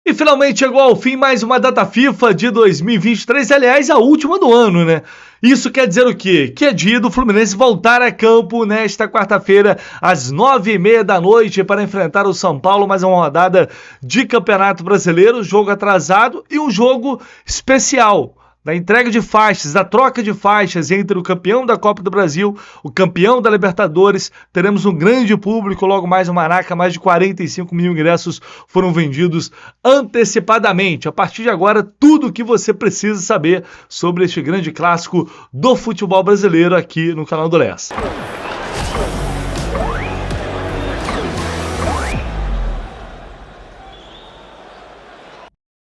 E finalmente chegou ao fim mais uma data FIFA de 2023, aliás, a última do ano, né? Isso quer dizer o quê? Que é dia do Fluminense voltar a campo nesta quarta-feira, às 9h30 da noite, para enfrentar o São Paulo, mais uma rodada de Campeonato Brasileiro, jogo atrasado e um jogo especial. Da entrega de faixas, da troca de faixas entre o campeão da Copa do Brasil, o campeão da Libertadores. Teremos um grande público, logo mais no Maraca, mais de 45 mil ingressos foram vendidos antecipadamente. A partir de agora, tudo o que você precisa saber sobre este grande clássico do futebol brasileiro aqui no canal do Lessa.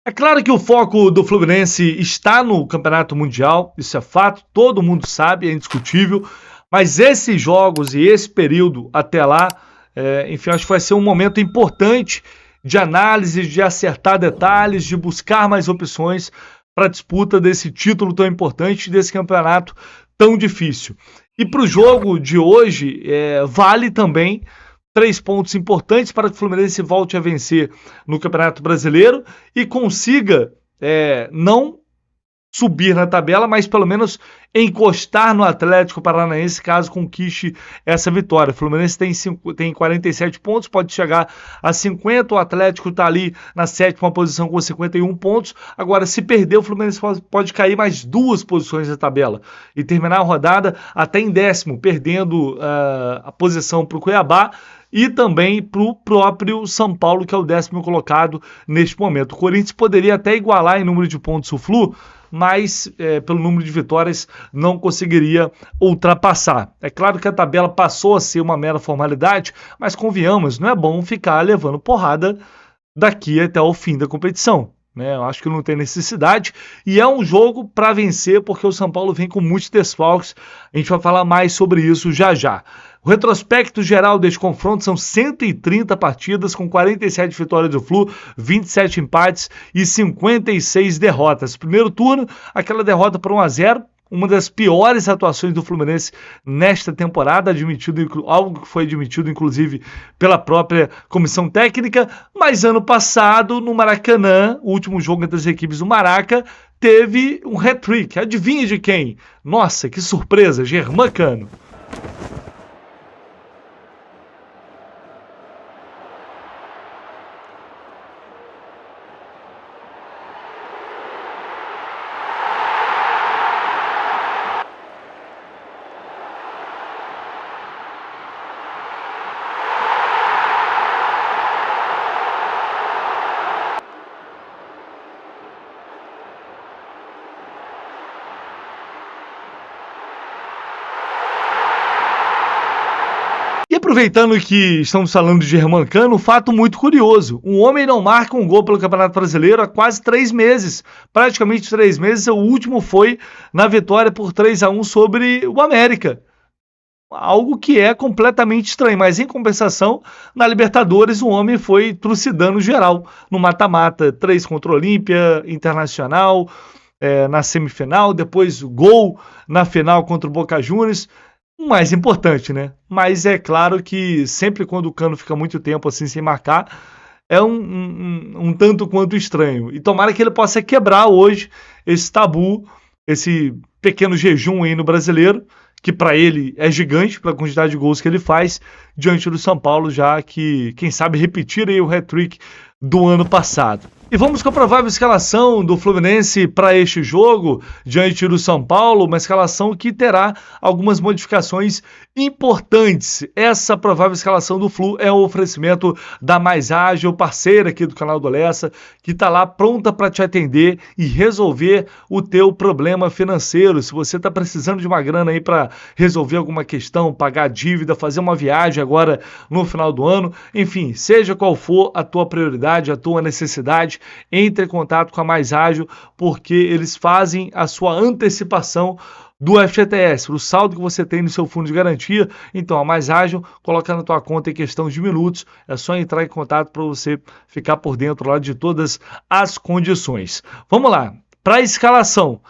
É claro que o foco do Fluminense está no Campeonato Mundial, isso é fato, todo mundo sabe, é indiscutível, mas esses jogos e esse período até lá, enfim, acho que vai ser um momento importante de análise, de acertar detalhes, de buscar mais opções para a disputa desse título tão importante, desse campeonato tão difícil. E para o jogo de hoje, vale também 3 pontos importantes para que o Fluminense volte a vencer no Campeonato Brasileiro e consiga não subir na tabela, mas pelo menos encostar no Atlético Paranaense caso conquiste essa vitória. O Fluminense tem 47 pontos, pode chegar a 50, o Atlético está ali na 7ª posição com 51 pontos. Agora, se perder, o Fluminense pode cair mais 2 posições na tabela e terminar a rodada até em 10º, perdendo a posição para o Cuiabá e também para o próprio São Paulo, que é o 10º colocado neste momento. O Corinthians poderia até igualar em número de pontos o Flu, mas pelo número de vitórias não conseguiria ultrapassar. É claro que a tabela passou a ser uma mera formalidade, mas convenhamos, não é bom ficar levando porrada daqui até o fim da competição. Eu acho que não tem necessidade e é um jogo para vencer porque o São Paulo vem com muitos desfalques. A gente vai falar mais sobre isso já já. O retrospecto geral deste confronto são 130 partidas com 47 vitórias do Flu, 27 empates e 56 derrotas. Primeiro turno, aquela derrota por 1-0. Uma das piores atuações do Fluminense nesta temporada, algo que foi admitido, inclusive, pela própria comissão técnica. Mas ano passado, no Maracanã, o último jogo entre as equipes do Maraca, teve um hat-trick. Adivinha de quem? Nossa, que surpresa, Germán. E aproveitando que estamos falando de Germán, um fato muito curioso. Um homem não marca um gol pelo Campeonato Brasileiro há quase 3 meses. Praticamente 3 meses. O último foi na vitória por 3-1 sobre o América. Algo que é completamente estranho. Mas em compensação, na Libertadores, o homem foi trucidando geral. No mata-mata, 3 contra o Olímpia, Internacional, na semifinal. Depois o gol na final contra o Boca Juniors. O mais importante, né? Mas é claro que sempre quando o Cano fica muito tempo assim sem marcar, é um tanto quanto estranho. E tomara que ele possa quebrar hoje esse tabu, esse pequeno jejum aí no Brasileiro, que para ele é gigante pela quantidade de gols que ele faz diante do São Paulo, já que, quem sabe, repetir aí o hat-trick do ano passado. E vamos com a provável escalação do Fluminense para este jogo, diante do São Paulo, uma escalação que terá algumas modificações importantes. Essa provável escalação do Flu é um oferecimento da Mais Ágil, parceira aqui do canal do Lessa, que está lá pronta para te atender e resolver o teu problema financeiro. Se você está precisando de uma grana aí para resolver alguma questão, pagar dívida, fazer uma viagem agora no final do ano, enfim, seja qual for a tua prioridade, a tua necessidade, entre em contato com a Mais Ágil, porque eles fazem a sua antecipação do FGTS, o saldo que você tem no seu fundo de garantia. Então, a Mais Ágil coloca na tua conta em questão de minutos. É só entrar em contato para você ficar por dentro lá de todas as condições. Vamos lá, para a escalação.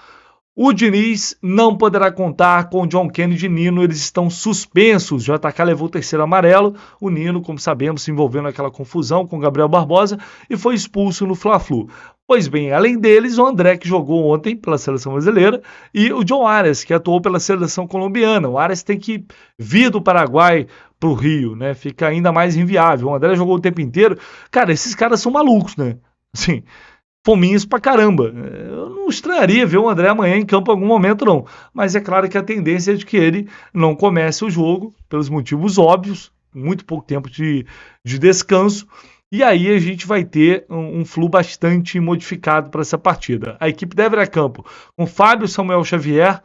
O Diniz não poderá contar com John Kennedy e Nino, eles estão suspensos. O JK levou o terceiro amarelo, o Nino, como sabemos, se envolveu naquela confusão com Gabriel Barbosa e foi expulso no Fla-Flu. Pois bem, além deles, o André, que jogou ontem pela seleção brasileira, e o John Arias, que atuou pela seleção colombiana. O Arias tem que vir do Paraguai para o Rio, né? Fica ainda mais inviável. O André jogou o tempo inteiro. Cara, esses caras são malucos, né? Assim, fominhos pra caramba. Eu não estranharia ver o André amanhã em campo em algum momento, não. Mas é claro que a tendência é de que ele não comece o jogo, pelos motivos óbvios, muito pouco tempo de descanso. E aí a gente vai ter um Flu bastante modificado para essa partida. A equipe deve ir a campo com Fábio, Samuel Xavier,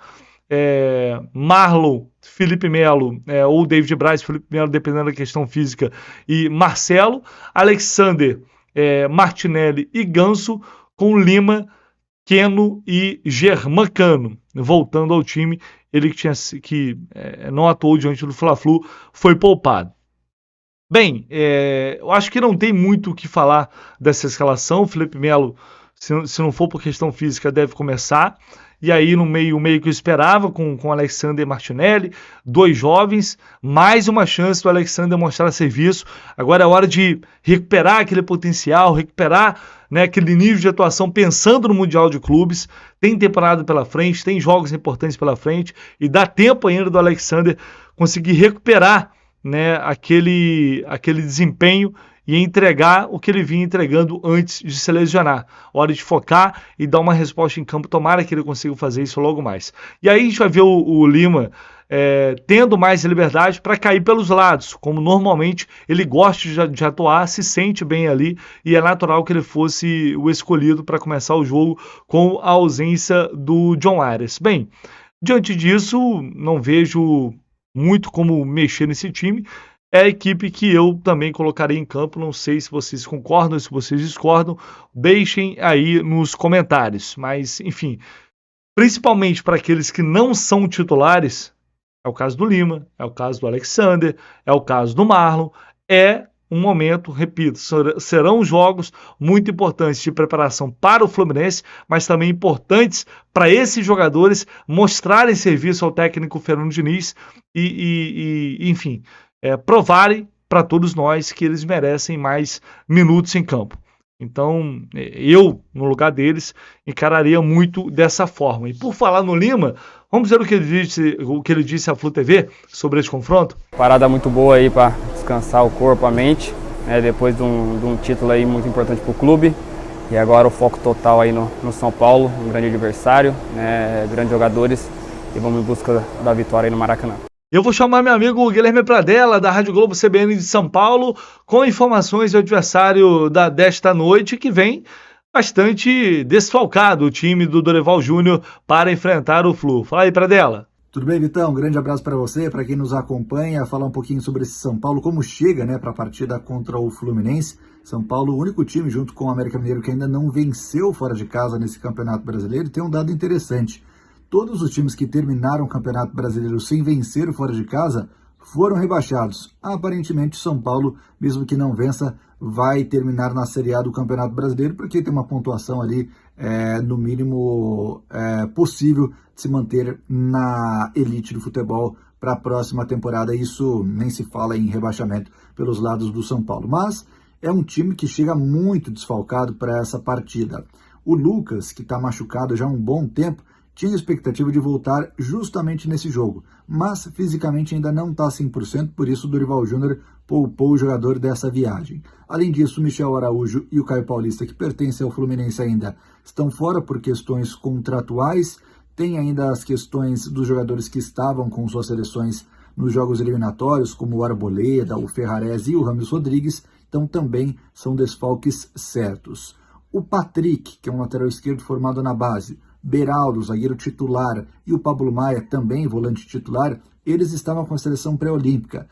Marlon, Felipe Melo, ou David Braz, Felipe Melo, dependendo da questão física, e Marcelo, Alexander, Martinelli e Ganso, com Lima, Keno e Germancano. Voltando ao time, ele que não atuou diante do Fla-Flu, foi poupado. Bem, eu acho que não tem muito o que falar dessa escalação. O Felipe Melo, se não for por questão física, deve começar. E aí no meio que eu esperava, com Alexander e Martinelli, dois jovens, mais uma chance do Alexander mostrar serviço. Agora é hora de recuperar aquele potencial, recuperar, né, aquele nível de atuação pensando no Mundial de Clubes. Tem temporada pela frente, tem jogos importantes pela frente, e dá tempo ainda do Alexander conseguir recuperar, né, aquele desempenho e entregar o que ele vinha entregando antes de se lesionar. Hora de focar e dar uma resposta em campo. Tomara que ele consiga fazer isso logo mais. E aí a gente vai ver o Lima tendo mais liberdade para cair pelos lados, como normalmente ele gosta de atuar, se sente bem ali, e é natural que ele fosse o escolhido para começar o jogo com a ausência do John Arias. Bem, diante disso, não vejo muito como mexer nesse time. É a equipe que eu também colocarei em campo. Não sei se vocês concordam, se vocês discordam. Deixem aí nos comentários. Mas, enfim, principalmente para aqueles que não são titulares, é o caso do Lima, é o caso do Alexander, é o caso do Marlon. É um momento, repito, serão jogos muito importantes de preparação para o Fluminense, mas também importantes para esses jogadores mostrarem serviço ao técnico Fernando Diniz enfim, provarem para todos nós que eles merecem mais minutos em campo. Então, eu, no lugar deles, encararia muito dessa forma. E por falar no Lima, vamos ver o que ele disse à Flu TV sobre esse confronto? Parada muito boa aí para descansar o corpo, a mente, né, depois de um título aí muito importante para o clube. E agora o foco total aí no São Paulo, um grande adversário, né, grandes jogadores, e vamos em busca da vitória aí no Maracanã. Eu vou chamar meu amigo Guilherme Pradella, da Rádio Globo CBN de São Paulo, com informações do adversário desta noite, que vem bastante desfalcado, o time do Dorival Júnior, para enfrentar o Flu. Fala aí, Pradella. Tudo bem, Vitão? Um grande abraço para você, para quem nos acompanha, falar um pouquinho sobre esse São Paulo, como chega, né, para a partida contra o Fluminense. São Paulo, o único time, junto com o América Mineiro, que ainda não venceu fora de casa nesse Campeonato Brasileiro. Tem um dado interessante: todos os times que terminaram o Campeonato Brasileiro sem vencer fora de casa foram rebaixados. Aparentemente, São Paulo, mesmo que não vença, vai terminar na Série A do Campeonato Brasileiro, porque tem uma pontuação ali, no mínimo, possível de se manter na elite do futebol para a próxima temporada. Isso nem se fala em rebaixamento pelos lados do São Paulo. Mas é um time que chega muito desfalcado para essa partida. O Lucas, que está machucado já há um bom tempo, tinha expectativa de voltar justamente nesse jogo, mas fisicamente ainda não está 100%, por isso o Dorival Júnior poupou o jogador dessa viagem. Além disso, o Michel Araújo e o Caio Paulista, que pertencem ao Fluminense ainda, estão fora por questões contratuais. Tem ainda as questões dos jogadores que estavam com suas seleções nos jogos eliminatórios, como o Arboleda, o Ferrarese e o Rames Rodrigues, então também são desfalques certos. O Patrick, que é um lateral esquerdo formado na base, Beraldo, zagueiro titular, e o Pablo Maia, também volante titular, eles estavam com a seleção pré-olímpica.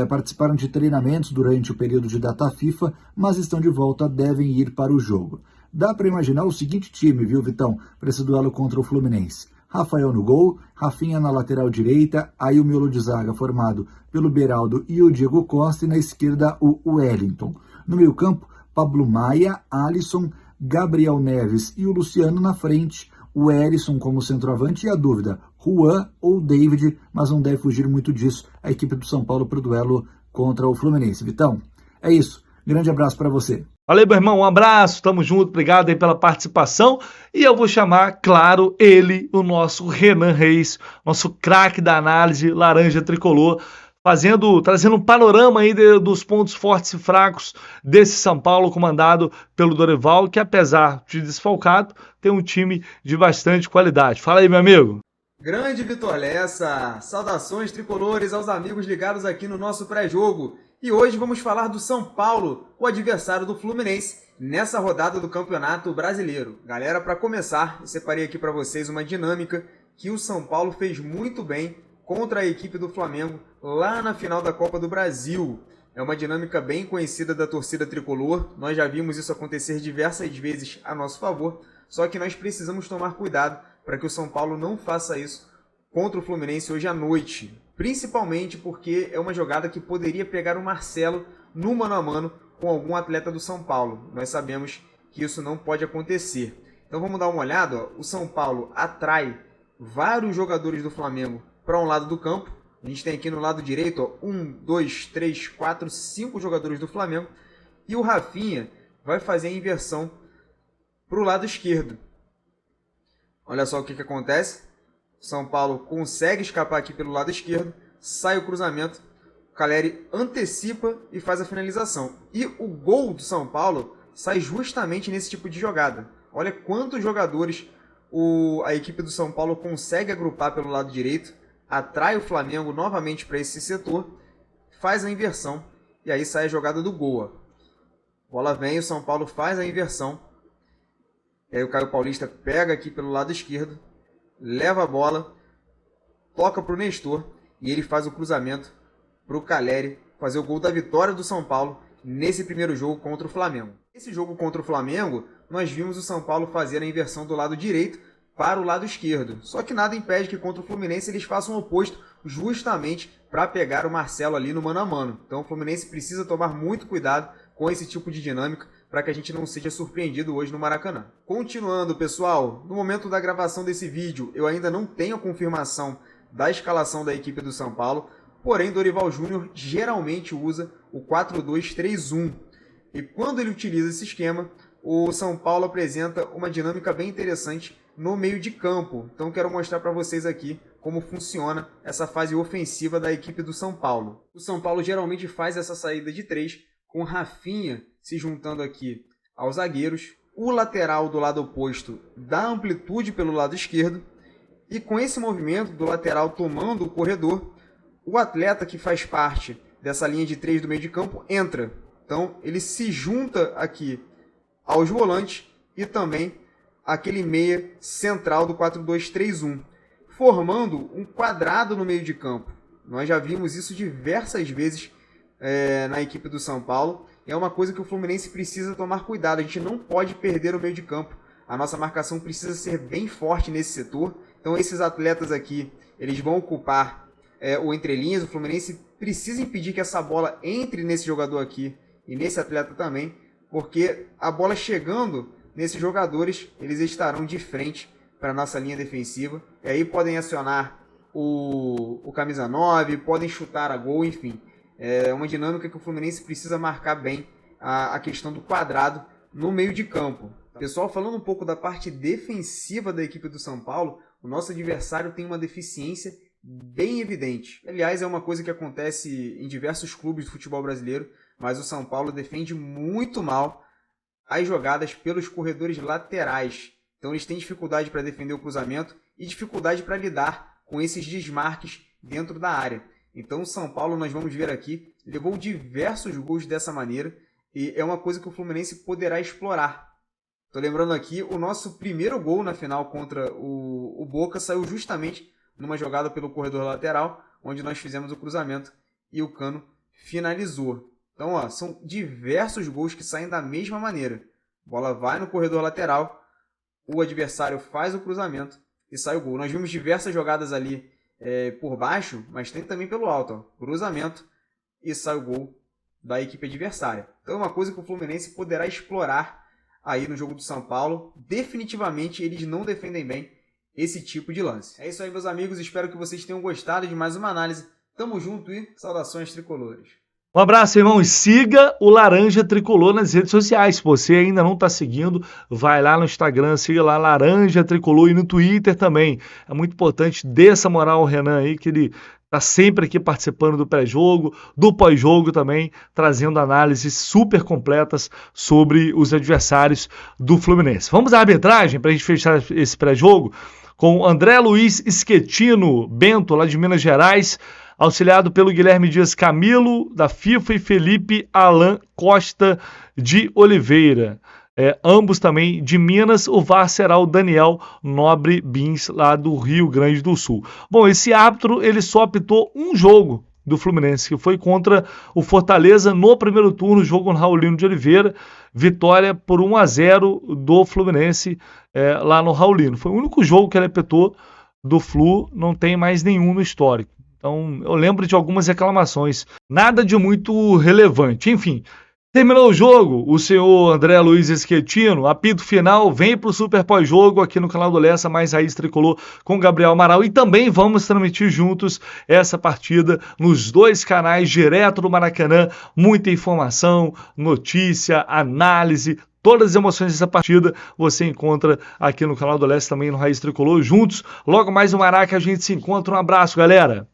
Participaram de treinamentos durante o período de data FIFA, mas estão de volta, devem ir para o jogo. Dá para imaginar o seguinte time, viu, Vitão, para esse duelo contra o Fluminense: Rafael no gol, Rafinha na lateral direita, aí o miolo de zaga formado pelo Beraldo e o Diego Costa, e na esquerda o Wellington. No meio campo, Pablo Maia, Alisson, Gabriel Neves e o Luciano na frente. o Erisson como centroavante e a dúvida, Juan ou David, mas não deve fugir muito disso a equipe do São Paulo para o duelo contra o Fluminense. Vitão, é isso. Grande abraço para você. Valeu, meu irmão, um abraço, tamo junto, obrigado aí pela participação. E eu vou chamar, claro, ele, o nosso Renan Reis, nosso craque da análise laranja tricolor, trazendo um panorama aí dos pontos fortes e fracos desse São Paulo, comandado pelo Dorival, que apesar de desfalcado, tem um time de bastante qualidade. Fala aí, meu amigo. Grande Vitor Lessa, saudações tricolores aos amigos ligados aqui no nosso pré-jogo. E hoje vamos falar do São Paulo, o adversário do Fluminense, nessa rodada do Campeonato Brasileiro. Galera, para começar, eu separei aqui para vocês uma dinâmica que o São Paulo fez muito bem contra a equipe do Flamengo lá na final da Copa do Brasil. É uma dinâmica bem conhecida da torcida tricolor, nós já vimos isso acontecer diversas vezes a nosso favor, só que nós precisamos tomar cuidado para que o São Paulo não faça isso contra o Fluminense hoje à noite. Principalmente porque é uma jogada que poderia pegar o Marcelo no mano a mano com algum atleta do São Paulo. Nós sabemos que isso não pode acontecer. Então vamos dar uma olhada. O São Paulo atrai vários jogadores do Flamengo para um lado do campo. A gente tem aqui no lado direito 1, 2, 3, 4, 5 jogadores do Flamengo. E o Rafinha vai fazer a inversão para o lado esquerdo. Olha só o que acontece. São Paulo consegue escapar aqui pelo lado esquerdo, sai o cruzamento, o Caleri antecipa e faz a finalização. E o gol do São Paulo sai justamente nesse tipo de jogada. Olha quantos jogadores a equipe do São Paulo consegue agrupar pelo lado direito, atrai o Flamengo novamente para esse setor, faz a inversão e aí sai a jogada do gol. Bola vem, o São Paulo faz a inversão, e aí o Caio Paulista pega aqui pelo lado esquerdo, leva a bola, toca para o Nestor e ele faz o cruzamento para o Caleri fazer o gol da vitória do São Paulo nesse primeiro jogo contra o Flamengo. Nesse jogo contra o Flamengo, nós vimos o São Paulo fazer a inversão do lado direito para o lado esquerdo. Só que nada impede que contra o Fluminense eles façam o oposto justamente para pegar o Marcelo ali no mano a mano. Então o Fluminense precisa tomar muito cuidado com esse tipo de dinâmica para que a gente não seja surpreendido hoje no Maracanã. Continuando, pessoal, no momento da gravação desse vídeo, eu ainda não tenho a confirmação da escalação da equipe do São Paulo, porém Dorival Júnior geralmente usa o 4-2-3-1. E quando ele utiliza esse esquema, o São Paulo apresenta uma dinâmica bem interessante no meio de campo. Então quero mostrar para vocês aqui como funciona essa fase ofensiva da equipe do São Paulo. O São Paulo geralmente faz essa saída de 3, com Rafinha se juntando aqui aos zagueiros, o lateral do lado oposto dá amplitude pelo lado esquerdo, e com esse movimento do lateral tomando o corredor, o atleta que faz parte dessa linha de 3 do meio de campo entra. Então ele se junta aqui aos volantes e também aquele meia central do 4-2-3-1, formando um quadrado no meio de campo. Nós já vimos isso diversas vezes na equipe do São Paulo. É uma coisa que o Fluminense precisa tomar cuidado. A gente não pode perder o meio de campo. A nossa marcação precisa ser bem forte nesse setor. Então esses atletas aqui, eles vão ocupar o entrelinhas. O Fluminense precisa impedir que essa bola entre nesse jogador aqui e nesse atleta também, porque a bola chegando nesses jogadores, eles estarão de frente para a nossa linha defensiva. E aí podem acionar o camisa 9, podem chutar a gol, enfim. É uma dinâmica que o Fluminense precisa marcar bem a questão do quadrado no meio de campo. Pessoal, falando um pouco da parte defensiva da equipe do São Paulo, o nosso adversário tem uma deficiência bem evidente. Aliás, é uma coisa que acontece em diversos clubes do futebol brasileiro, mas o São Paulo defende muito mal as jogadas pelos corredores laterais. Então eles têm dificuldade para defender o cruzamento e dificuldade para lidar com esses desmarques dentro da área. Então o São Paulo, nós vamos ver aqui, levou diversos gols dessa maneira e é uma coisa que o Fluminense poderá explorar. Estou lembrando aqui, o nosso primeiro gol na final contra o Boca saiu justamente numa jogada pelo corredor lateral, onde nós fizemos o cruzamento e o Cano finalizou. Então, ó, são diversos gols que saem da mesma maneira. A bola vai no corredor lateral, o adversário faz o cruzamento e sai o gol. Nós vimos diversas jogadas ali por baixo, mas tem também pelo alto. Ó, cruzamento e sai o gol da equipe adversária. Então é uma coisa que o Fluminense poderá explorar aí no jogo do São Paulo. Definitivamente eles não defendem bem esse tipo de lance. É isso aí, meus amigos. Espero que vocês tenham gostado de mais uma análise. Tamo junto e saudações tricolores. Um abraço, irmão, e siga o Laranja Tricolor nas redes sociais. Se você ainda não está seguindo, vai lá no Instagram, siga lá Laranja Tricolor e no Twitter também. É muito importante, dê essa moral ao Renan aí, que ele está sempre aqui participando do pré-jogo, do pós-jogo também, trazendo análises super completas sobre os adversários do Fluminense. Vamos à arbitragem para a gente fechar esse pré-jogo com André Luiz Schettino Bento, lá de Minas Gerais, auxiliado pelo Guilherme Dias Camilo, da FIFA, e Felipe Alan Costa de Oliveira. Ambos também de Minas. O VAR será o Daniel Nobre Bins, lá do Rio Grande do Sul. Bom, esse árbitro, ele só apitou um jogo do Fluminense, que foi contra o Fortaleza no primeiro turno, jogo no Raulino de Oliveira, vitória por 1-0 do Fluminense lá no Raulino. Foi o único jogo que ele apitou do Flu, não tem mais nenhum no histórico. Então, eu lembro de algumas reclamações, nada de muito relevante. Enfim, terminou o jogo, o senhor André Luiz Schettino, apito final, vem para o Super Pós-Jogo aqui no canal do Lessa, mais Raiz Tricolor, com Gabriel Amaral, e também vamos transmitir juntos essa partida nos dois canais, direto do Maracanã, muita informação, notícia, análise, todas as emoções dessa partida você encontra aqui no canal do Lessa, também no Raiz Tricolor, juntos. Logo mais no Maraca a gente se encontra. Um abraço, galera!